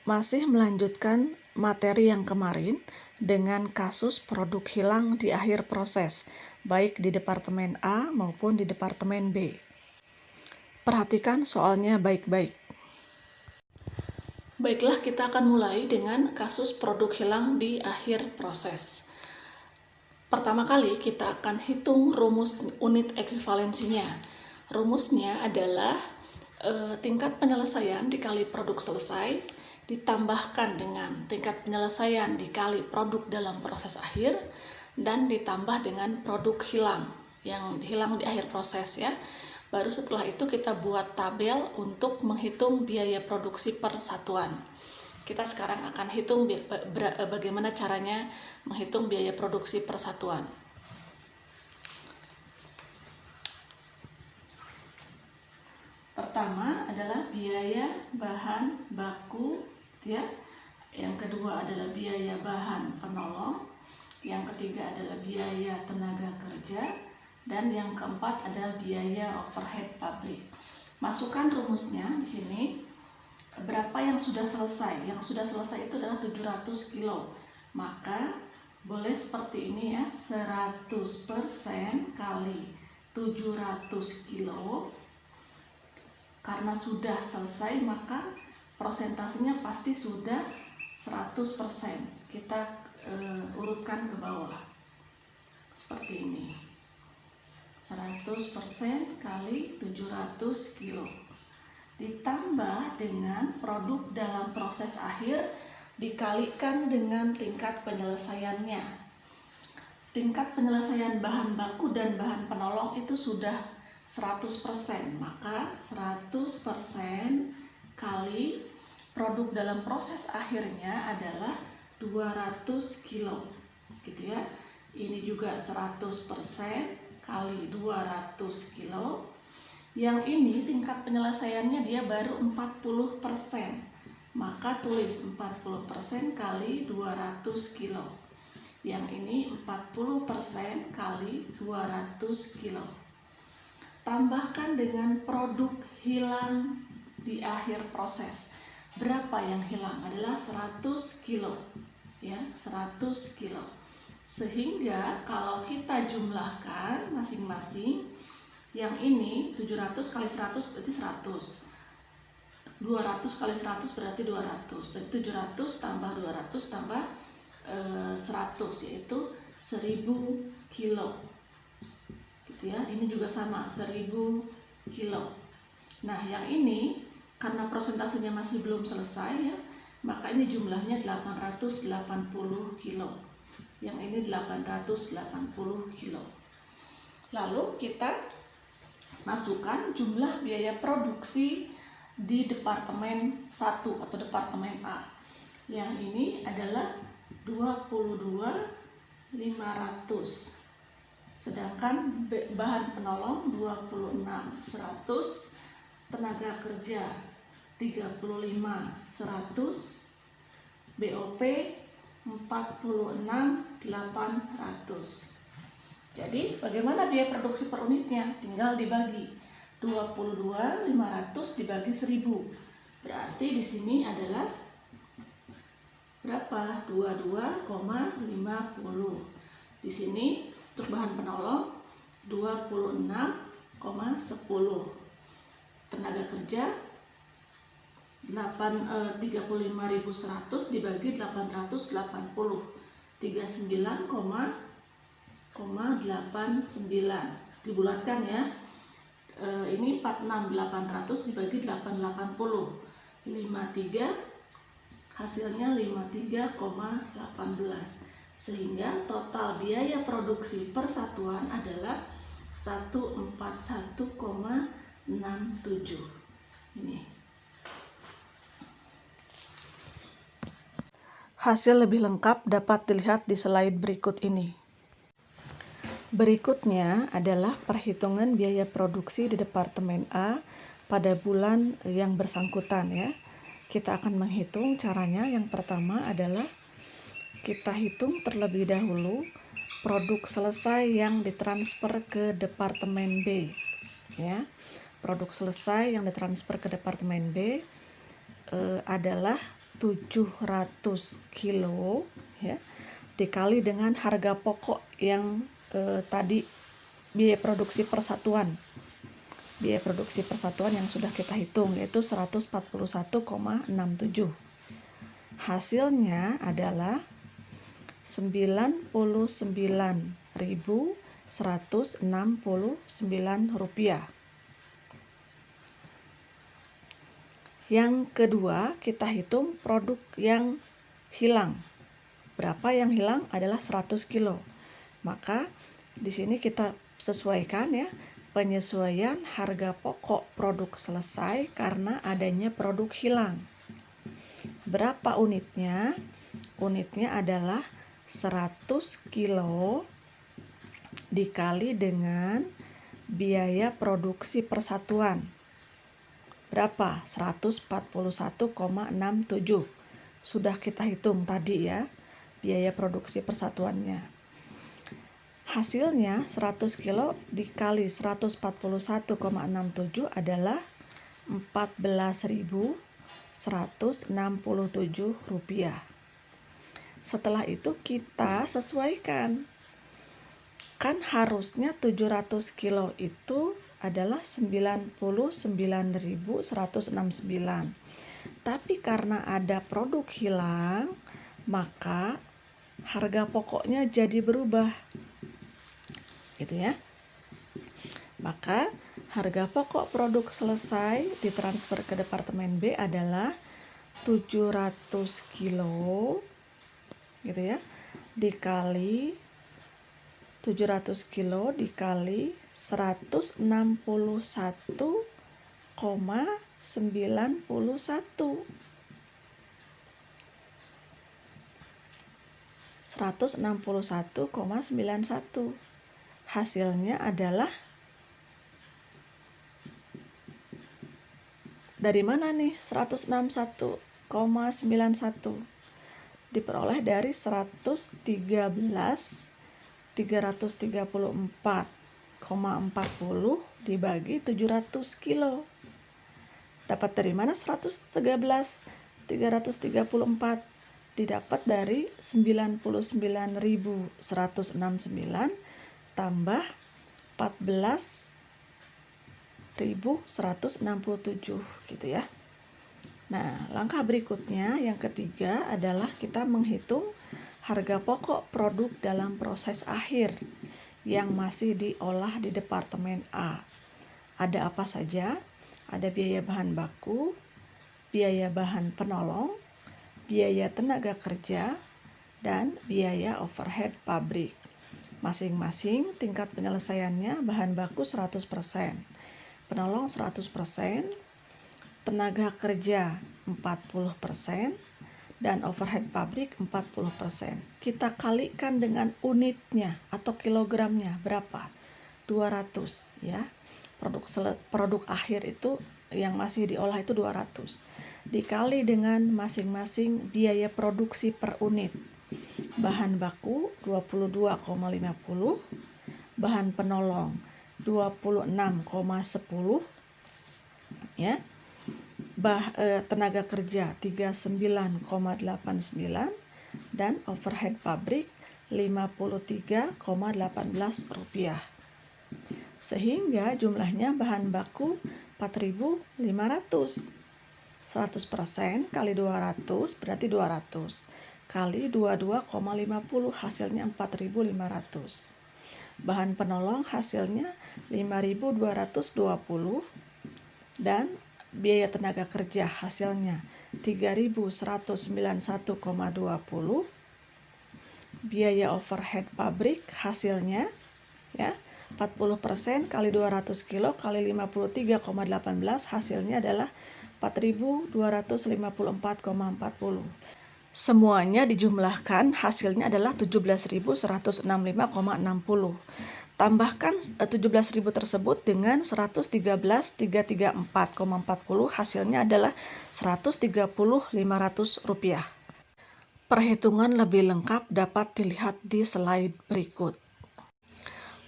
Masih melanjutkan materi yang kemarin dengan kasus produk hilang di akhir proses, baik di Departemen A maupun di Departemen B. Perhatikan soalnya baik-baik. Baiklah, kita akan mulai dengan kasus produk hilang di akhir proses. Pertama kali kita akan hitung rumus unit ekuivalensinya. Rumusnya adalah tingkat penyelesaian dikali produk selesai ditambahkan dengan tingkat penyelesaian dikali produk dalam proses akhir dan ditambah dengan produk hilang yang hilang di akhir proses ya. Baru setelah itu kita buat tabel untuk menghitung biaya produksi per satuan. Kita sekarang akan hitung bagaimana caranya menghitung biaya produksi per satuan. Pertama adalah biaya bahan baku ya. Yang kedua adalah biaya bahan penolong. Yang ketiga adalah biaya tenaga kerja. Dan yang keempat adalah biaya overhead pabrik. Masukkan rumusnya di sini. Berapa yang sudah selesai? Yang sudah selesai itu adalah 700 kilo. Maka boleh seperti ini ya, 100% kali 700 kilo. Karena sudah selesai maka prosentasenya pasti sudah 100%. Kita urutkan ke bawah. Seperti ini. 100% kali 700 kilo. Ditambah dengan produk dalam proses akhir dikalikan dengan tingkat penyelesaiannya. Tingkat penyelesaian bahan baku dan bahan penolong itu sudah 100%, maka 100% kali produk dalam proses akhirnya adalah 200 kilo gitu ya. Ini juga 100% kali 200 kilo. Yang ini tingkat penyelesaiannya dia baru 40%, maka tulis 40% kali 200 kilo. Yang ini 40% kali 200 kilo. Tambahkan dengan produk hilang di akhir proses. Berapa yang hilang? Adalah 100 kilo ya, 100 kilo. Sehingga kalau kita jumlahkan masing-masing, yang ini 700 kali 100 berarti 100. 200 kali 100 berarti 200. Berarti 700 tambah 200 tambah 100 yaitu 1000 kilo. Gitu ya. Ini juga sama 1000 kilo. Nah, yang ini karena persentasenya masih belum selesai ya, maka ini jumlahnya 880 kilo. Yang ini 880 kilo. Lalu kita masukkan jumlah biaya produksi di Departemen 1 atau Departemen A. Yang ini adalah 22.500. Sedangkan bahan penolong 26.100, tenaga kerja 35.100, BOP 46.800. Jadi bagaimana biaya produksi per unitnya? Tinggal dibagi 22.500 dibagi 1000. Berarti di sini adalah berapa? 22,50. Di sini untuk bahan penolong 26,10. Tenaga kerja 35.100 dibagi 880, 39,89 dibulatkan ya. Ini 46.800 dibagi 880, 53 hasilnya 53,18. Sehingga total biaya produksi per satuan adalah 141,67. Ini hasil lebih lengkap dapat dilihat di slide berikut ini. Berikutnya adalah perhitungan biaya produksi di Departemen A pada bulan yang bersangkutan ya. Kita akan menghitung caranya. Yang pertama adalah kita hitung terlebih dahulu produk selesai yang ditransfer ke Departemen B ya. Produk selesai yang ditransfer ke Departemen B adalah 700 kilo ya, dikali dengan harga pokok yang tadi biaya produksi persatuan yang sudah kita hitung, yaitu 141,67. Hasilnya adalah 99.169 rupiah. Yang kedua, kita hitung produk yang hilang. Berapa yang hilang adalah 100 kilo. Maka di sini kita sesuaikan ya, penyesuaian harga pokok produk selesai karena adanya produk hilang. Berapa unitnya? Unitnya adalah 100 kilo dikali dengan biaya produksi persatuan. Berapa? 141,67. Sudah kita hitung tadi ya, biaya produksi persatuannya. Hasilnya 100 kilo dikali 141,67 adalah 14.167 rupiah. Setelah itu kita sesuaikan. Kan harusnya 700 kilo itu adalah 99.169. Tapi karena ada produk hilang, maka harga pokoknya jadi berubah. Gitu ya. Maka harga pokok produk selesai ditransfer ke Departemen B adalah 700 kilo gitu ya, dikali 700 kilo dikali 161,91. 161,91. Hasilnya adalah dari mana nih 161,91? Diperoleh dari 334,40 dibagi 700 kilo. Dapat dari mana 134? Didapat dari 99.169 tambah 14.167 gitu ya. Nah, langkah berikutnya yang ketiga adalah kita menghitung harga pokok produk dalam proses akhir yang masih diolah di Departemen A. Ada apa saja? Ada biaya bahan baku, biaya bahan penolong, biaya tenaga kerja, dan biaya overhead pabrik. Masing-masing tingkat penyelesaiannya bahan baku 100%, penolong 100%, tenaga kerja 40%, dan overhead pabrik 40%. Kita kalikan dengan unitnya atau kilogramnya berapa? 200 ya. Produk akhir itu yang masih diolah itu 200. Dikali dengan masing-masing biaya produksi per unit. Bahan baku 22,50, bahan penolong 26,10 ya. Tenaga kerja 39,89 dan overhead pabrik 53,18 rupiah. Sehingga jumlahnya bahan baku 4.500. 100% kali 200 berarti 200 kali 22,50 hasilnya 4.500. Bahan penolong hasilnya 5.220 dan biaya tenaga kerja hasilnya 3.191,20. Biaya overhead pabrik hasilnya ya 40% kali 200 kilo kali 53,18 hasilnya adalah 4.254,40. Semuanya dijumlahkan hasilnya adalah 17.165,60. Tambahkan 17.000 tersebut dengan 113.334,40 hasilnya adalah 130.500 rupiah. Perhitungan lebih lengkap dapat dilihat di slide berikut.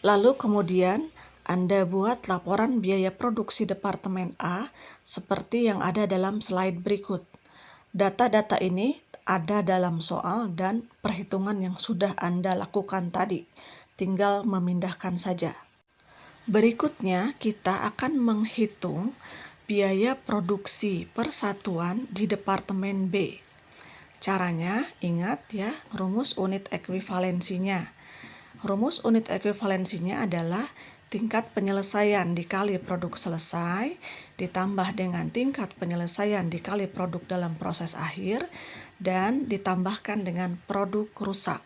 Lalu kemudian Anda buat laporan biaya produksi Departemen A seperti yang ada dalam slide berikut. Data-data ini ada dalam soal dan perhitungan yang sudah Anda lakukan tadi. Tinggal memindahkan saja. Berikutnya, kita akan menghitung biaya produksi persatuan di Departemen B. Caranya, ingat ya, rumus unit ekuivalensinya. Rumus unit ekuivalensinya adalah tingkat penyelesaian dikali produk selesai ditambah dengan tingkat penyelesaian dikali produk dalam proses akhir dan ditambahkan dengan produk rusak.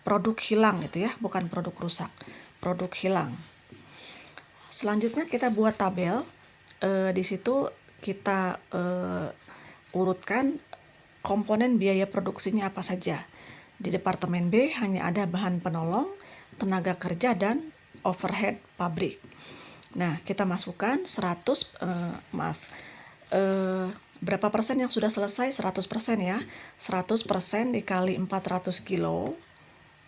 Produk hilang gitu ya, bukan produk rusak, produk hilang. Selanjutnya kita buat tabel. Di situ kita urutkan komponen biaya produksinya apa saja. Di Departemen B hanya ada bahan penolong, tenaga kerja, dan overhead pabrik. Nah, kita masukkan berapa persen yang sudah selesai? 100% ya. 100% dikali 400 kilo.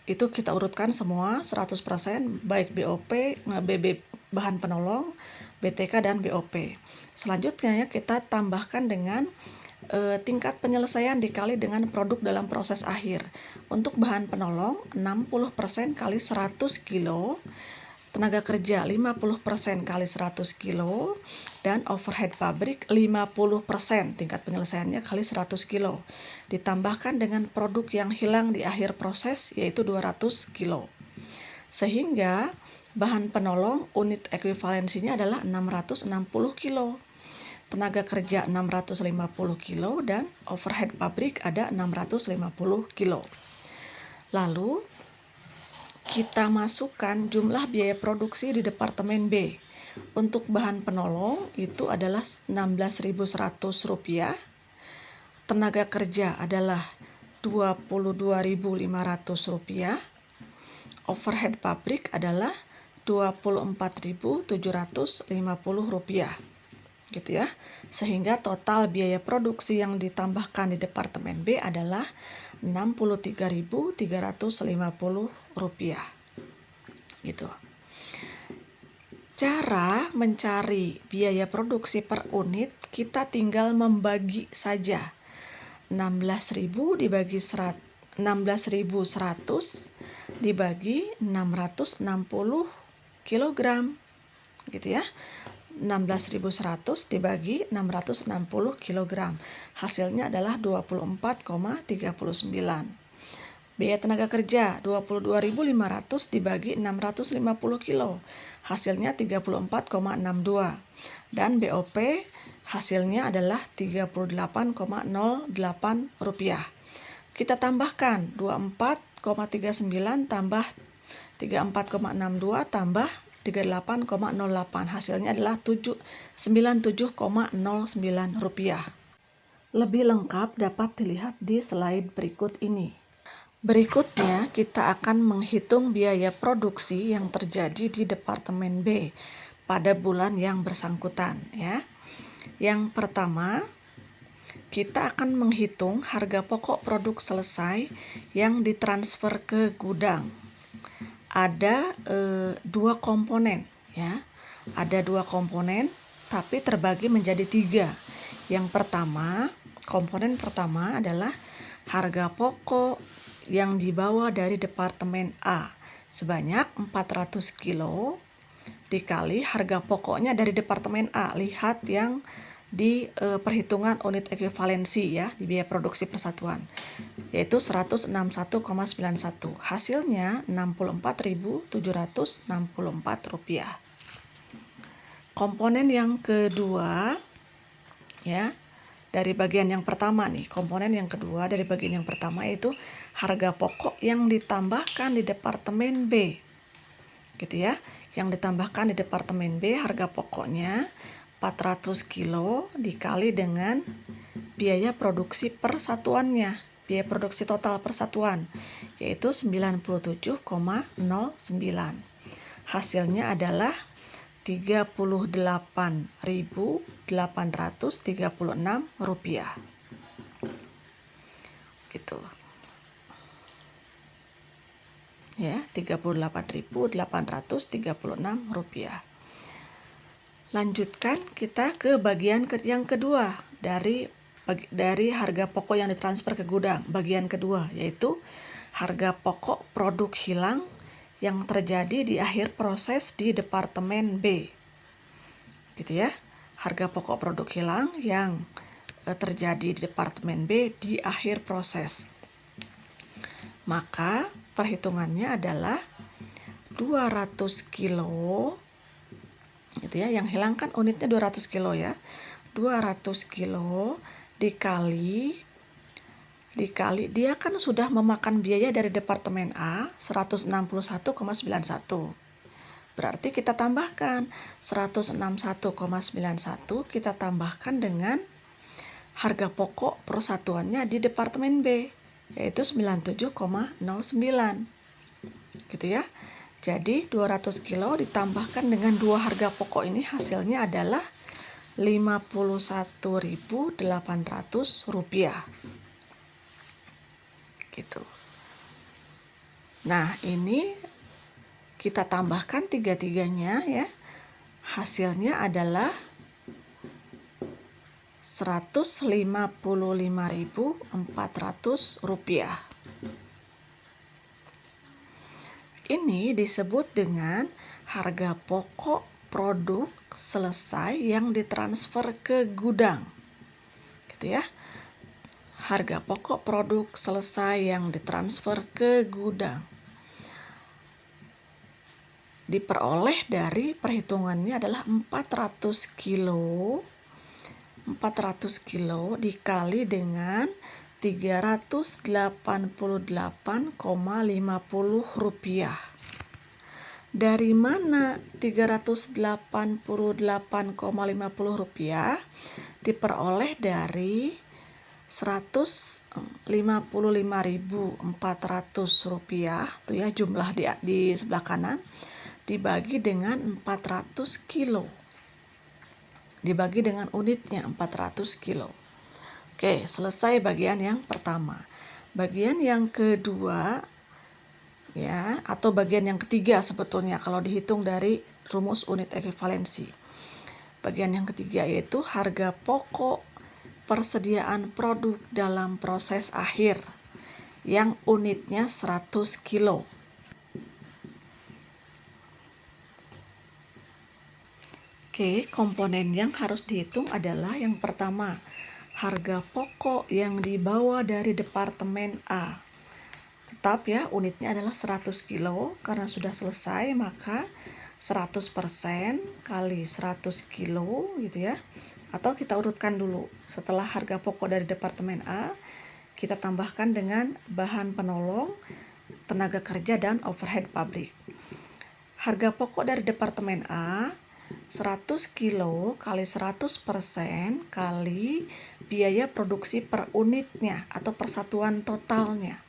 Itu kita urutkan semua 100%, baik BOP, BB bahan penolong, BTK, dan BOP. Selanjutnya ya, kita tambahkan dengan tingkat penyelesaian dikali dengan produk dalam proses akhir. Untuk bahan penolong 60% kali 100 kilo, tenaga kerja 50% kali 100 kilo, dan overhead pabrik 50% tingkat penyelesaiannya kali 100 kilo. Ditambahkan dengan produk yang hilang di akhir proses yaitu 200 kilo. Sehingga bahan penolong unit ekuivalensinya adalah 660 kilo. Tenaga kerja 650 kilo dan overhead pabrik ada 650 kilo. Lalu kita masukkan jumlah biaya produksi di Departemen B. Untuk bahan penolong itu adalah Rp16.100. Tenaga kerja adalah Rp22.500. Overhead pabrik adalah Rp24.750. Gitu ya. Sehingga total biaya produksi yang ditambahkan di Departemen B adalah Rp63.350. Gitu. Cara mencari biaya produksi per unit kita tinggal membagi saja. 16.100 dibagi 660 kilogram. Gitu ya. 16.100 dibagi 660 kg. Hasilnya adalah 24,39. Biaya tenaga kerja 22.500 dibagi 650 kilo. Hasilnya 34,62. Dan BOP hasilnya adalah Rp38,08. Kita tambahkan 24,39 tambah 34,62 tambah 38,08. Hasilnya adalah Rp97,09. Lebih lengkap dapat dilihat di slide berikut ini. Berikutnya kita akan menghitung biaya produksi yang terjadi di Departemen B pada bulan yang bersangkutan ya. Yang pertama, kita akan menghitung harga pokok produk selesai yang ditransfer ke gudang. Ada dua komponen ya. Ada dua komponen tapi terbagi menjadi 3. Yang pertama, komponen pertama adalah harga pokok yang dibawa dari Departemen A sebanyak 400 kilo dikali harga pokoknya dari Departemen A. Lihat yang di perhitungan unit ekuivalensi ya, di biaya produksi persatuan, yaitu 161,91. Hasilnya Rp64.764. Komponen yang kedua ya, dari bagian yang pertama nih, komponen yang kedua dari bagian yang pertama yaitu harga pokok yang ditambahkan di Departemen B. Gitu ya. Yang ditambahkan di Departemen B harga pokoknya 400 kilo dikali dengan biaya produksi persatuannya, biaya produksi total persatuan yaitu 97,09. Hasilnya adalah Rp38.836. Gitu. Ya, Rp38.836. Lanjutkan kita ke bagian yang kedua dari dari harga pokok yang ditransfer ke gudang. Bagian kedua yaitu harga pokok produk hilang yang terjadi di akhir proses di Departemen B. Gitu ya. Harga pokok produk hilang yang terjadi di Departemen B di akhir proses. Maka perhitungannya adalah 200 kilo gitu ya, yang hilang kan unitnya 200 kilo ya. 200 kilo dikali dia kan sudah memakan biaya dari Departemen A 161,91. Berarti kita tambahkan 161,91, kita tambahkan dengan harga pokok persatuannya di Departemen B yaitu 97,09 gitu ya. Jadi 200 kilo ditambahkan dengan dua harga pokok ini hasilnya adalah Rp51.800 gitu. Nah, ini kita tambahkan tiga-tiganya ya. Hasilnya adalah Rp155.400. Ini disebut dengan harga pokok produk selesai yang ditransfer ke gudang. Gitu ya. Harga pokok produk selesai yang ditransfer ke gudang. Diperoleh dari perhitungannya adalah 400 kilo. 400 kilo dikali dengan Rp388,50. Dari mana Rp388,50? Diperoleh dari Rp155.400 tuh ya, jumlah di sebelah kanan dibagi dengan 400 kilo. Dibagi dengan unitnya 400 kilo. Oke, selesai bagian yang pertama. Bagian yang kedua ya, atau bagian yang ketiga sebetulnya kalau dihitung dari rumus unit ekuivalensi. Bagian yang ketiga yaitu harga pokok persediaan produk dalam proses akhir yang unitnya 100 kilo. Oke, komponen yang harus dihitung adalah yang pertama, harga pokok yang dibawa dari Departemen A. Tetap ya, unitnya adalah 100 kilo. Karena sudah selesai, maka 100% kali 100 kilo gitu ya. Atau kita urutkan dulu. Setelah harga pokok dari Departemen A, kita tambahkan dengan bahan penolong, tenaga kerja, dan overhead pabrik. Harga pokok dari Departemen A 100 kilo kali 100% kali biaya produksi per unitnya atau persatuan totalnya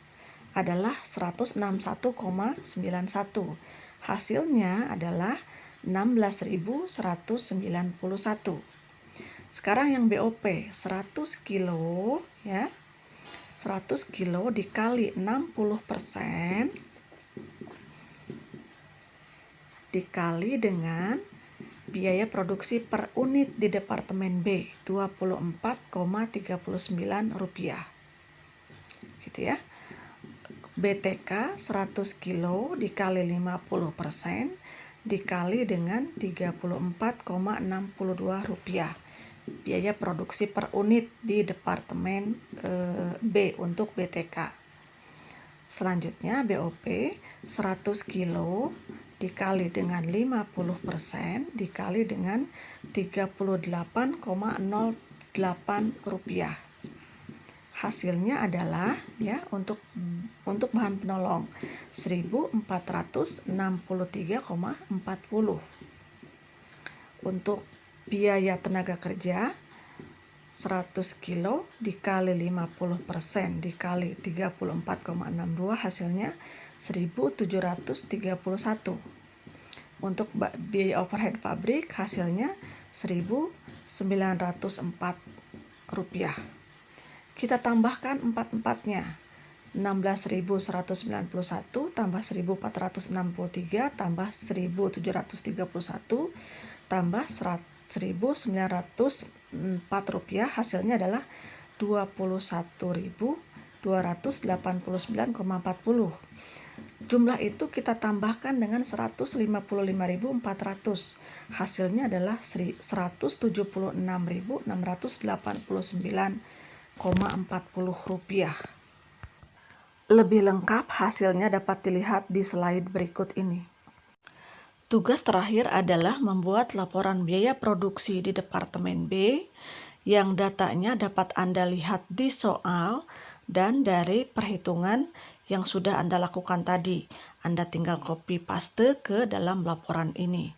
adalah 161,91. Hasilnya adalah 16.191. Sekarang yang BOP 100 kilo ya. 100 kilo dikali 60% dikali dengan biaya produksi per unit di Departemen B Rp24,39 gitu ya. BTK 100 kilo dikali 50% dikali dengan Rp34,62 biaya produksi per unit di Departemen B untuk BTK. Selanjutnya BOP 100 kilo dikali dengan 50% dikali dengan Rp38,08. Hasilnya adalah ya untuk bahan penolong 1.463,40. Untuk biaya tenaga kerja 100 kilo dikali 50% dikali 34,62 hasilnya 1.731. Untuk biaya overhead pabrik hasilnya Rp1.904. Kita tambahkan empat-empatnya. 16.191 tambah 1.463 tambah 1.731 tambah Rp1.904 hasilnya adalah 21.289,40. Jumlah itu kita tambahkan dengan 155.400. Hasilnya adalah 176.689,40 rupiah. Lebih lengkap hasilnya dapat dilihat di slide berikut ini. Tugas terakhir adalah membuat laporan biaya produksi di Departemen B yang datanya dapat Anda lihat di soal dan dari perhitungan yang sudah Anda lakukan tadi. Anda tinggal copy paste ke dalam laporan ini.